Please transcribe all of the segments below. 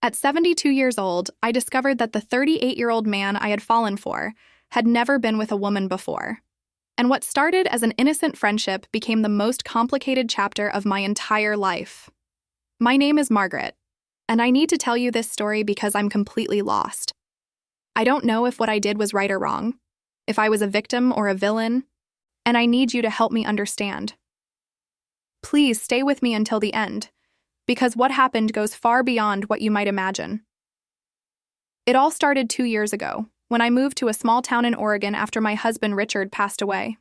At 72 years old, I discovered that the 38-year-old man I had fallen for had never been with a woman before. And what started as an innocent friendship became the most complicated chapter of my entire life. My name is Margaret, and I need to tell you this story because I'm completely lost. I don't know if what I did was right or wrong, if I was a victim or a villain, and I need you to help me understand. Please stay with me until the end, because what happened goes far beyond what you might imagine. It all started 2 years ago, when I moved to a small town in Oregon after my husband Richard passed away.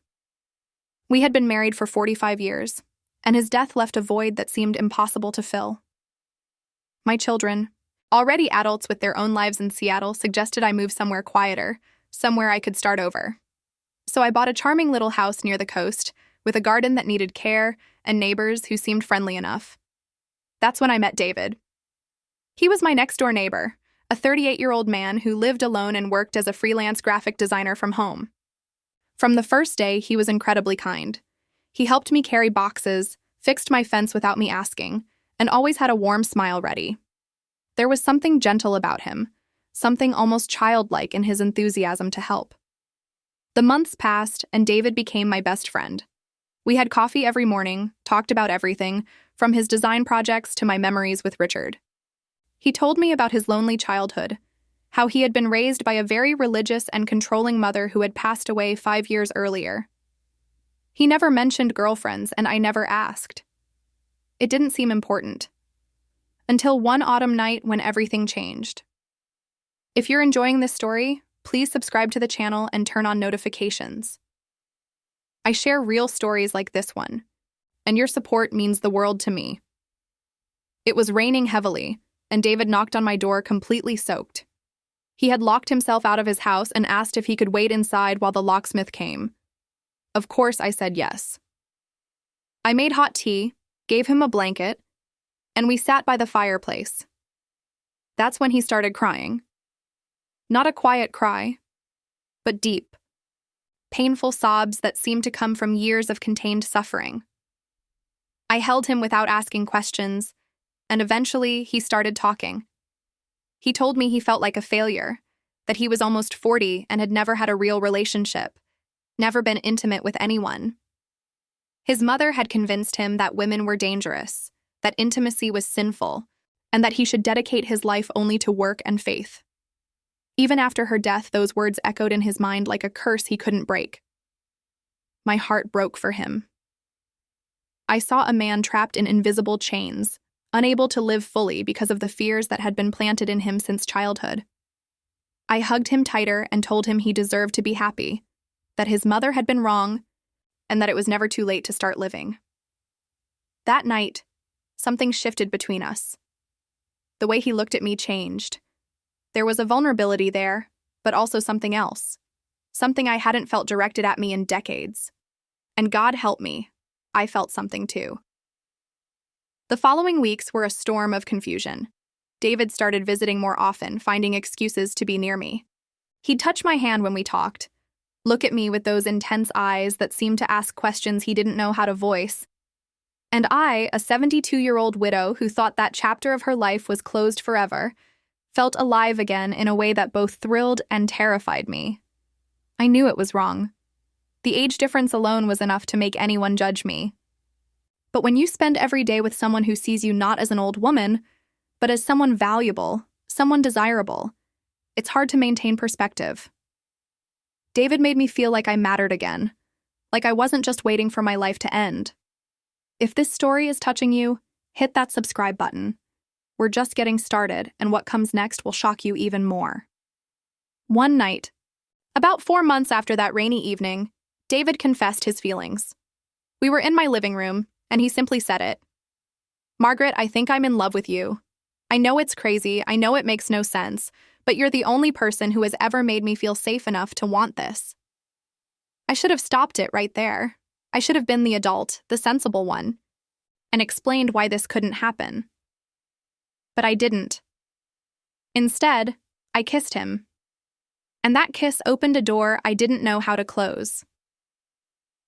We had been married for 45 years, and his death left a void that seemed impossible to fill. My children, already adults with their own lives in Seattle, suggested I move somewhere quieter, somewhere I could start over. So I bought a charming little house near the coast, with a garden that needed care and neighbors who seemed friendly enough. That's when I met David. He was my next-door neighbor, a 38-year-old man who lived alone and worked as a freelance graphic designer from home. From the first day, he was incredibly kind. He helped me carry boxes, fixed my fence without me asking, and always had a warm smile ready. There was something gentle about him, something almost childlike in his enthusiasm to help. The months passed, and David became my best friend. We had coffee every morning, talked about everything, from his design projects to my memories with Richard. He told me about his lonely childhood, how he had been raised by a very religious and controlling mother who had passed away 5 years earlier. He never mentioned girlfriends, and I never asked. It didn't seem important. Until one autumn night when everything changed. If you're enjoying this story, please subscribe to the channel and turn on notifications. I share real stories like this one, and your support means the world to me. It was raining heavily, and David knocked on my door completely soaked. He had locked himself out of his house and asked if he could wait inside while the locksmith came. Of course, I said yes. I made hot tea, gave him a blanket, and we sat by the fireplace. That's when he started crying. Not a quiet cry, but deep, painful sobs that seemed to come from years of contained suffering. I held him without asking questions, and eventually he started talking. He told me he felt like a failure, that he was almost 40 and had never had a real relationship, never been intimate with anyone. His mother had convinced him that women were dangerous, that intimacy was sinful, and that he should dedicate his life only to work and faith. Even after her death, those words echoed in his mind like a curse he couldn't break. My heart broke for him. I saw a man trapped in invisible chains, unable to live fully because of the fears that had been planted in him since childhood. I hugged him tighter and told him he deserved to be happy, that his mother had been wrong, and that it was never too late to start living. That night, something shifted between us. The way he looked at me changed. There was a vulnerability there, but also something else. Something I hadn't felt directed at me in decades. And God help me, I felt something too. The following weeks were a storm of confusion. David started visiting more often, finding excuses to be near me. He'd touch my hand when we talked, look at me with those intense eyes that seemed to ask questions he didn't know how to voice. And I, a 72-year-old widow who thought that chapter of her life was closed forever, felt alive again in a way that both thrilled and terrified me. I knew it was wrong. The age difference alone was enough to make anyone judge me. But when you spend every day with someone who sees you not as an old woman, but as someone valuable, someone desirable, it's hard to maintain perspective. David made me feel like I mattered again, like I wasn't just waiting for my life to end. If this story is touching you, hit that subscribe button. We're just getting started, and what comes next will shock you even more. One night, about 4 months after that rainy evening, David confessed his feelings. We were in my living room, and he simply said it. "Margaret, I think I'm in love with you. I know it's crazy, I know it makes no sense, but you're the only person who has ever made me feel safe enough to want this." I should have stopped it right there. I should have been the adult, the sensible one, and explained why this couldn't happen. But I didn't. Instead, I kissed him. And that kiss opened a door I didn't know how to close.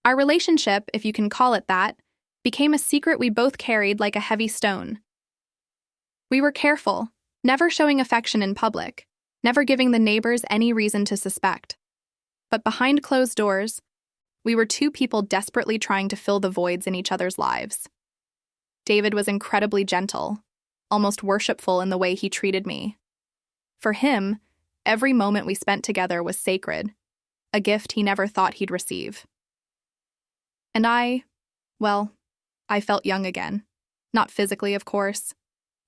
Our relationship, if you can call it that, became a secret we both carried like a heavy stone. We were careful, never showing affection in public, never giving the neighbors any reason to suspect. But behind closed doors, we were two people desperately trying to fill the voids in each other's lives. David was incredibly gentle, almost worshipful in the way he treated me. For him, every moment we spent together was sacred, a gift he never thought he'd receive. And I felt young again. Not physically, of course.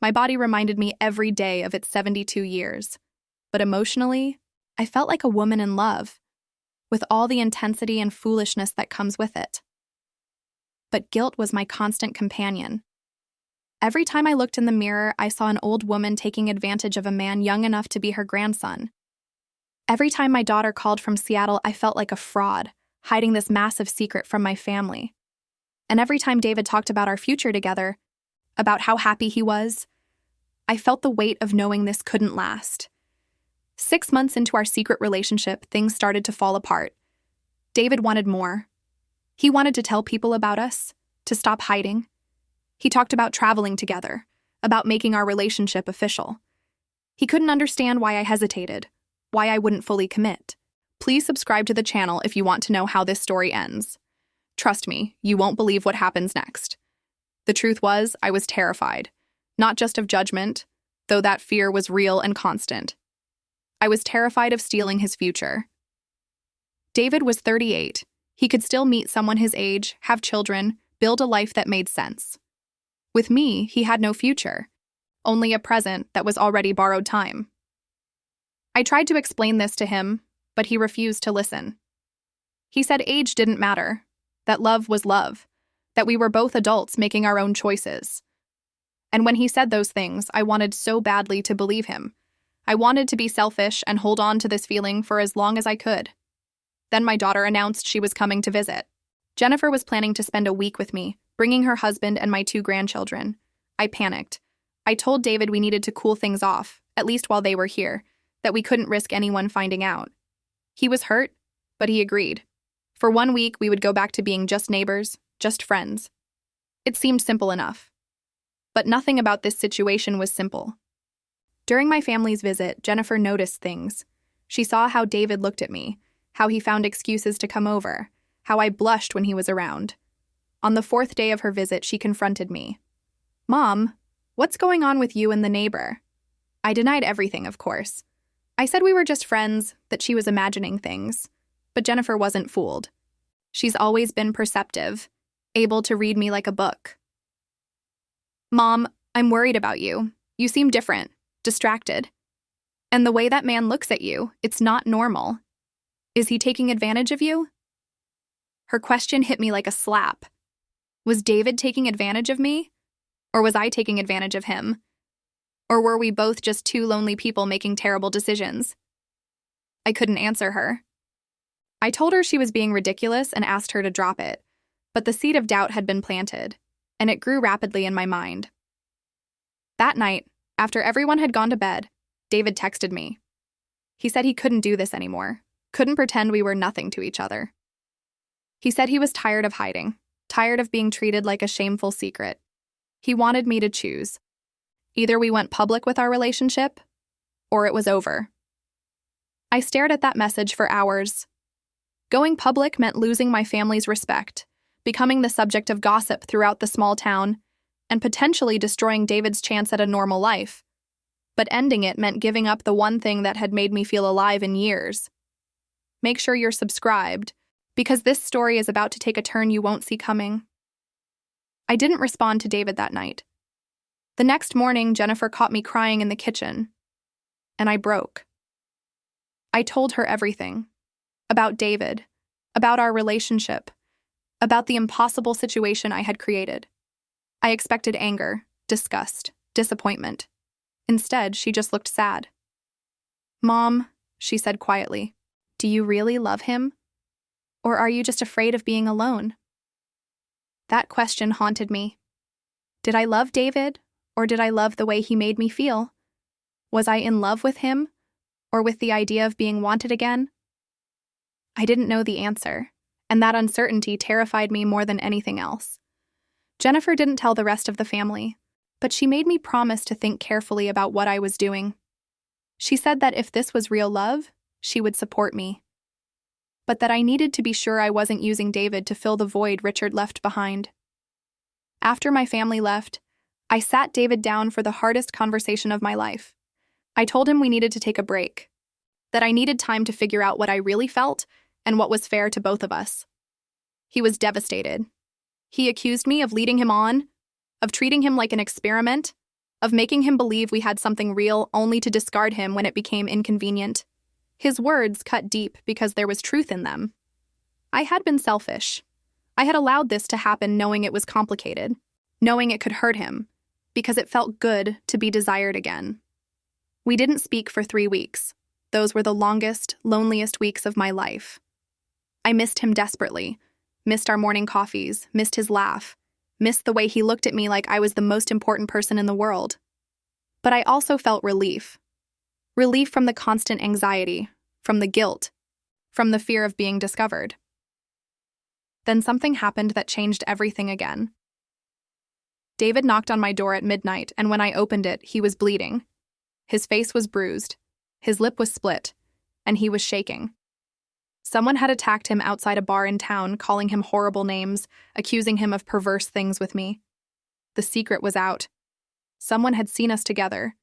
My body reminded me every day of its 72 years. But emotionally, I felt like a woman in love, with all the intensity and foolishness that comes with it. But guilt was my constant companion. Every time I looked in the mirror, I saw an old woman taking advantage of a man young enough to be her grandson. Every time my daughter called from Seattle, I felt like a fraud, hiding this massive secret from my family. And every time David talked about our future together, about how happy he was, I felt the weight of knowing this couldn't last. 6 months into our secret relationship, things started to fall apart. David wanted more. He wanted to tell people about us, to stop hiding. He talked about traveling together, about making our relationship official. He couldn't understand why I hesitated, why I wouldn't fully commit. Please subscribe to the channel if you want to know how this story ends. Trust me, you won't believe what happens next. The truth was, I was terrified, not just of judgment, though that fear was real and constant. I was terrified of stealing his future. David was 38. He could still meet someone his age, have children, build a life that made sense. With me, he had no future, only a present that was already borrowed time. I tried to explain this to him, but he refused to listen. He said age didn't matter, that love was love, that we were both adults making our own choices. And when he said those things, I wanted so badly to believe him. I wanted to be selfish and hold on to this feeling for as long as I could. Then my daughter announced she was coming to visit. Jennifer was planning to spend a week with me, bringing her husband and my 2 grandchildren. I panicked. I told David we needed to cool things off, at least while they were here, that we couldn't risk anyone finding out. He was hurt, but he agreed. For 1 week, we would go back to being just neighbors, just friends. It seemed simple enough. But nothing about this situation was simple. During my family's visit, Jennifer noticed things. She saw how David looked at me, how he found excuses to come over, how I blushed when he was around. On the 4th day of her visit, she confronted me. "Mom, what's going on with you and the neighbor?" I denied everything, of course. I said we were just friends, that she was imagining things. But Jennifer wasn't fooled. She's always been perceptive, able to read me like a book. "Mom, I'm worried about you. You seem different, distracted. And the way that man looks at you, it's not normal. Is he taking advantage of you?" Her question hit me like a slap. Was David taking advantage of me? Or was I taking advantage of him? Or were we both just 2 lonely people making terrible decisions? I couldn't answer her. I told her she was being ridiculous and asked her to drop it, but the seed of doubt had been planted, and it grew rapidly in my mind. That night, after everyone had gone to bed, David texted me. He said he couldn't do this anymore, couldn't pretend we were nothing to each other. He said he was tired of hiding, tired of being treated like a shameful secret. He wanted me to choose. Either we went public with our relationship, or it was over. I stared at that message for hours. Going public meant losing my family's respect, becoming the subject of gossip throughout the small town, and potentially destroying David's chance at a normal life. But ending it meant giving up the one thing that had made me feel alive in years. Make sure you're subscribed, because this story is about to take a turn you won't see coming. I didn't respond to David that night. The next morning, Jennifer caught me crying in the kitchen, and I broke. I told her everything. About David, about our relationship, about the impossible situation I had created. I expected anger, disgust, disappointment. Instead, she just looked sad. "Mom," she said quietly, "do you really love him? Or are you just afraid of being alone?" That question haunted me. Did I love David, or did I love the way he made me feel? Was I in love with him, or with the idea of being wanted again? I didn't know the answer, and that uncertainty terrified me more than anything else. Jennifer didn't tell the rest of the family, But she made me promise to think carefully about what I was doing. She said that if this was real love, she would support me. But that I needed to be sure I wasn't using David to fill the void Richard left behind. After my family left, I sat David down for the hardest conversation of my life. I told him we needed to take a break, that I needed time to figure out what I really felt and what was fair to both of us. He was devastated. He accused me of leading him on, of treating him like an experiment, of making him believe we had something real only to discard him when it became inconvenient. His words cut deep because there was truth in them. I had been selfish. I had allowed this to happen knowing it was complicated, knowing it could hurt him, because it felt good to be desired again. We didn't speak for 3 weeks. Those were the longest, loneliest weeks of my life. I missed him desperately, missed our morning coffees, missed his laugh, missed the way he looked at me like I was the most important person in the world. But I also felt relief. Relief from the constant anxiety, from the guilt, from the fear of being discovered. Then something happened that changed everything again. David knocked on my door at midnight, and when I opened it, he was bleeding. His face was bruised, his lip was split, and he was shaking. Someone had attacked him outside a bar in town, calling him horrible names, accusing him of perverse things with me. The secret was out. Someone had seen us together,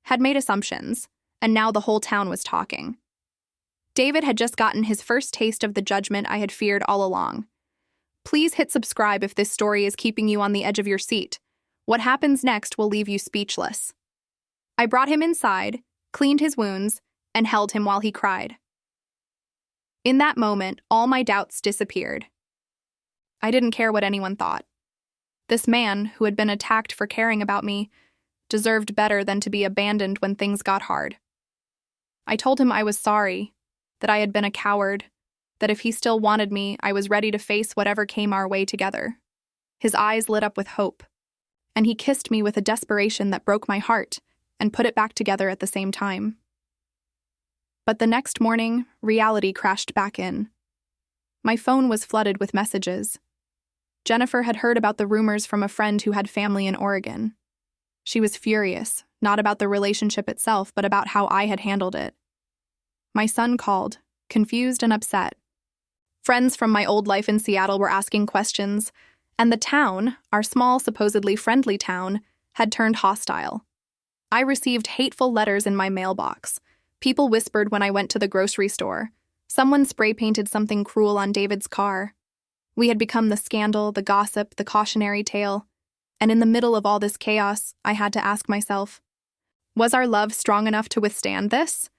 had made assumptions, and now the whole town was talking. David had just gotten his first taste of the judgment I had feared all along. Please hit subscribe if this story is keeping you on the edge of your seat. What happens next will leave you speechless. I brought him inside, cleaned his wounds, and held him while he cried. In that moment, all my doubts disappeared. I didn't care what anyone thought. This man, who had been attacked for caring about me, deserved better than to be abandoned when things got hard. I told him I was sorry, that I had been a coward, that if he still wanted me, I was ready to face whatever came our way together. His eyes lit up with hope, and he kissed me with a desperation that broke my heart and put it back together at the same time. But the next morning, reality crashed back in. My phone was flooded with messages. Jennifer had heard about the rumors from a friend who had family in Oregon. She was furious, not about the relationship itself, but about how I had handled it. My son called, confused and upset. Friends from my old life in Seattle were asking questions, and the town, our small, supposedly friendly town, had turned hostile. I received hateful letters in my mailbox. People whispered when I went to the grocery store. Someone spray-painted something cruel on David's car. We had become the scandal, the gossip, the cautionary tale. And in the middle of all this chaos, I had to ask myself, was our love strong enough to withstand this?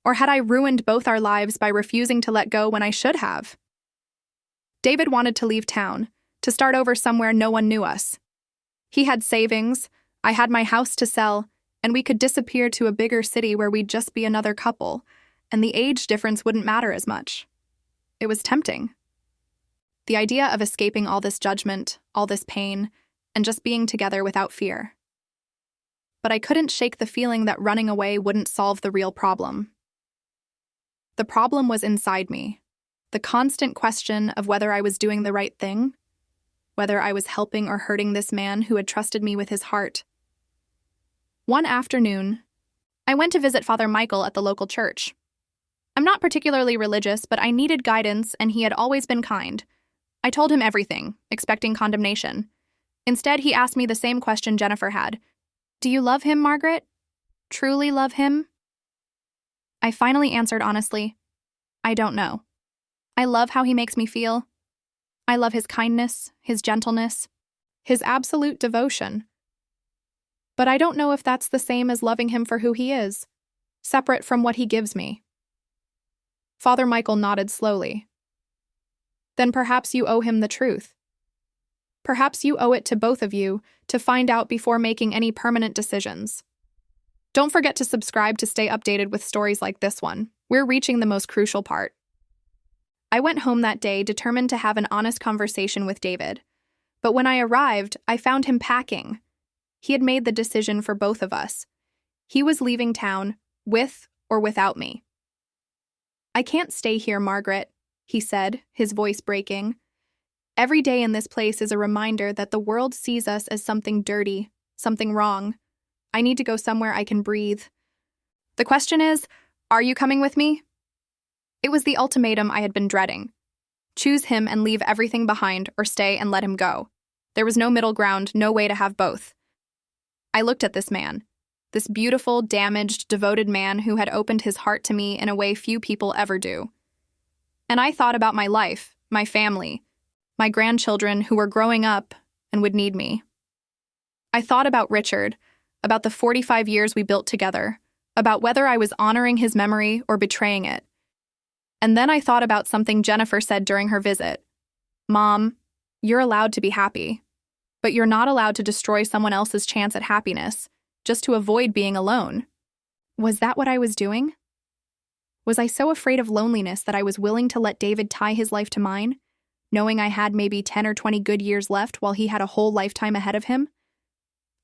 Or had I ruined both our lives by refusing to let go when I should have? David wanted to leave town, to start over somewhere no one knew us. He had savings, I had my house to sell, and we could disappear to a bigger city where we'd just be another couple, and the age difference wouldn't matter as much. It was tempting. The idea of escaping all this judgment, all this pain, and just being together without fear. But I couldn't shake the feeling that running away wouldn't solve the real problem. The problem was inside me, the constant question of whether I was doing the right thing, whether I was helping or hurting this man who had trusted me with his heart. One afternoon, I went to visit Father Michael at the local church. I'm not particularly religious, but I needed guidance, and he had always been kind. I told him everything, expecting condemnation. Instead, he asked me the same question Jennifer had. Do you love him, Margaret? Truly love him? I finally answered honestly, I don't know. I love how he makes me feel. I love his kindness, his gentleness, his absolute devotion. But I don't know if that's the same as loving him for who he is, separate from what he gives me. Father Michael nodded slowly. Then perhaps you owe him the truth. Perhaps you owe it to both of you to find out before making any permanent decisions. Don't forget to subscribe to stay updated with stories like this one. We're reaching the most crucial part. I went home that day determined to have an honest conversation with David. But when I arrived, I found him packing. He had made the decision for both of us. He was leaving town, with or without me. I can't stay here, Margaret, he said, his voice breaking. Every day in this place is a reminder that the world sees us as something dirty, something wrong. I need to go somewhere I can breathe. The question is, are you coming with me? It was the ultimatum I had been dreading. Choose him and leave everything behind, or stay and let him go. There was no middle ground, no way to have both. I looked at this man, this beautiful, damaged, devoted man who had opened his heart to me in a way few people ever do. And I thought about my life, my family, my grandchildren who were growing up and would need me. I thought about Richard, about the 45 years we built together, about whether I was honoring his memory or betraying it. And then I thought about something Jennifer said during her visit. Mom, you're allowed to be happy, but you're not allowed to destroy someone else's chance at happiness just to avoid being alone. Was that what I was doing? Was I so afraid of loneliness that I was willing to let David tie his life to mine, knowing I had maybe 10 or 20 good years left while he had a whole lifetime ahead of him?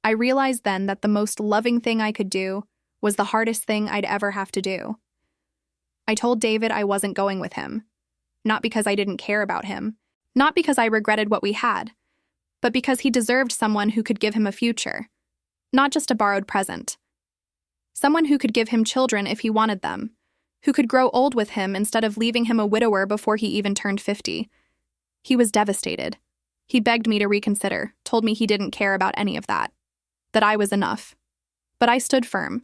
I realized then that the most loving thing I could do was the hardest thing I'd ever have to do. I told David I wasn't going with him, not because I didn't care about him, not because I regretted what we had, but because he deserved someone who could give him a future, not just a borrowed present. Someone who could give him children if he wanted them, who could grow old with him instead of leaving him a widower before he even turned 50. He was devastated. He begged me to reconsider, told me he didn't care about any of that I was enough. But I stood firm,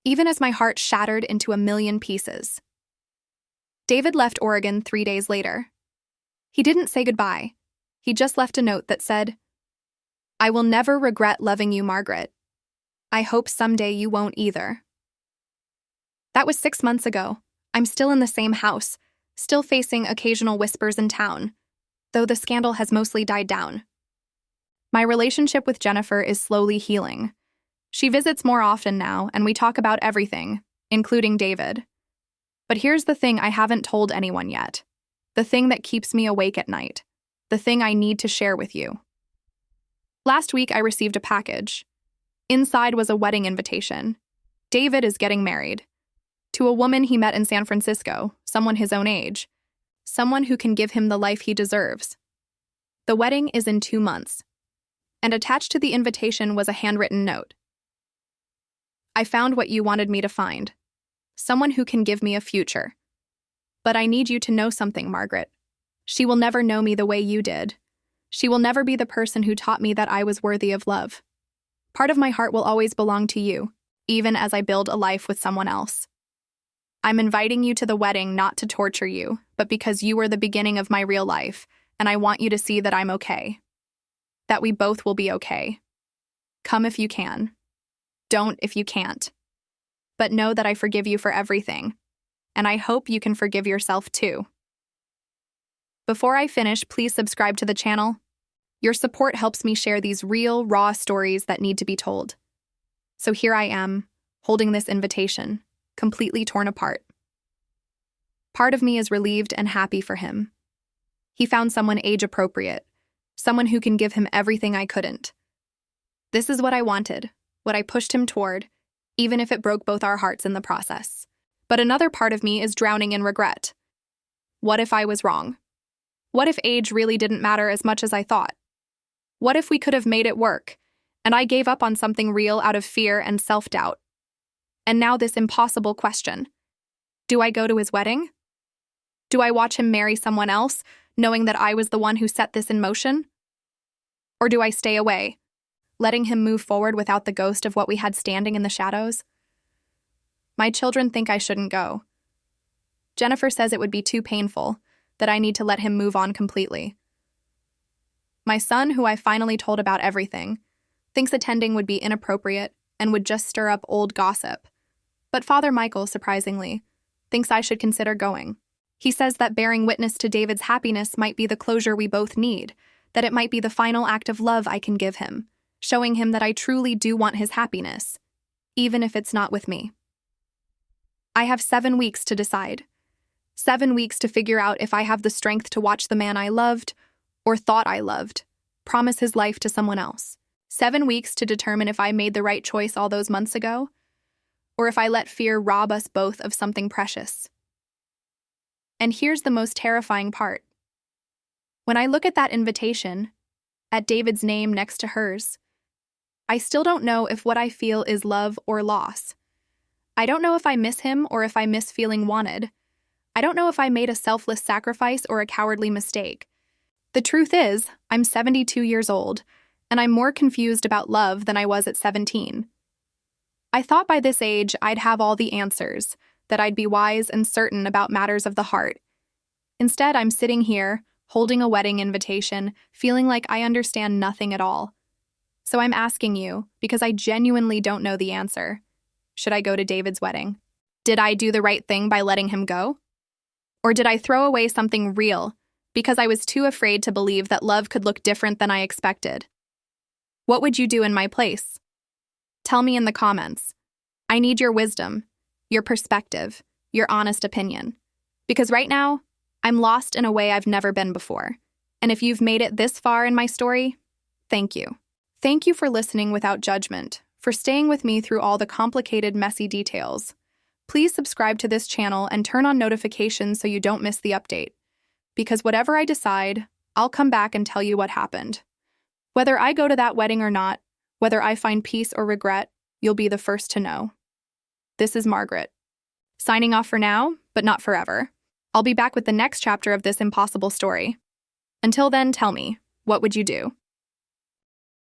even as my heart shattered into a million pieces. David left Oregon 3 days later. He didn't say goodbye. He just left a note that said, "I will never regret loving you, Margaret. I hope someday you won't either." That was 6 months ago. I'm still in the same house, still facing occasional whispers in town, though the scandal has mostly died down. My relationship with Jennifer is slowly healing. She visits more often now, and we talk about everything, including David. But here's the thing I haven't told anyone yet. The thing that keeps me awake at night. The thing I need to share with you. Last week, I received a package. Inside was a wedding invitation. David is getting married. To a woman he met in San Francisco, someone his own age. Someone who can give him the life he deserves. The wedding is in 2 months. And attached to the invitation was a handwritten note. I found what you wanted me to find. Someone who can give me a future. But I need you to know something, Margaret. She will never know me the way you did. She will never be the person who taught me that I was worthy of love. Part of my heart will always belong to you, even as I build a life with someone else. I'm inviting you to the wedding not to torture you, but because you were the beginning of my real life, and I want you to see that I'm okay. That we both will be okay. Come if you can. Don't if you can't. But know that I forgive you for everything, and I hope you can forgive yourself too. Before I finish, please subscribe to the channel. Your support helps me share these real, raw stories that need to be told. So here I am, holding this invitation, completely torn apart. Part of me is relieved and happy for him. He found someone age-appropriate, someone who can give him everything I couldn't. This is what I wanted, what I pushed him toward, even if it broke both our hearts in the process. But another part of me is drowning in regret. What if I was wrong? What if age really didn't matter as much as I thought? What if we could have made it work, and I gave up on something real out of fear and self-doubt? And now this impossible question. Do I go to his wedding? Do I watch him marry someone else, knowing that I was the one who set this in motion? Or do I stay away, letting him move forward without the ghost of what we had standing in the shadows? My children think I shouldn't go. Jennifer says it would be too painful, that I need to let him move on completely. My son, who I finally told about everything, thinks attending would be inappropriate and would just stir up old gossip. But Father Michael, surprisingly, thinks I should consider going. He says that bearing witness to David's happiness might be the closure we both need, that it might be the final act of love I can give him, showing him that I truly do want his happiness, even if it's not with me. I have 7 weeks to decide. 7 weeks to figure out if I have the strength to watch the man I loved, or thought I loved, promise his life to someone else. 7 weeks to determine if I made the right choice all those months ago, or if I let fear rob us both of something precious. And here's the most terrifying part. When I look at that invitation, at David's name next to hers, I still don't know if what I feel is love or loss. I don't know if I miss him or if I miss feeling wanted. I don't know if I made a selfless sacrifice or a cowardly mistake. The truth is, I'm 72 years old, and I'm more confused about love than I was at 17. I thought by this age I'd have all the answers, that I'd be wise and certain about matters of the heart. Instead, I'm sitting here, holding a wedding invitation, feeling like I understand nothing at all. So I'm asking you, because I genuinely don't know the answer. Should I go to David's wedding? Did I do the right thing by letting him go? Or did I throw away something real because I was too afraid to believe that love could look different than I expected? What would you do in my place? Tell me in the comments. I need your wisdom, your perspective, your honest opinion. Because right now, I'm lost in a way I've never been before. And if you've made it this far in my story, thank you. Thank you for listening without judgment, for staying with me through all the complicated, messy details. Please subscribe to this channel and turn on notifications so you don't miss the update. Because whatever I decide, I'll come back and tell you what happened. Whether I go to that wedding or not, whether I find peace or regret, you'll be the first to know. This is Margaret. Signing off for now, but not forever. I'll be back with the next chapter of this impossible story. Until then, tell me, what would you do?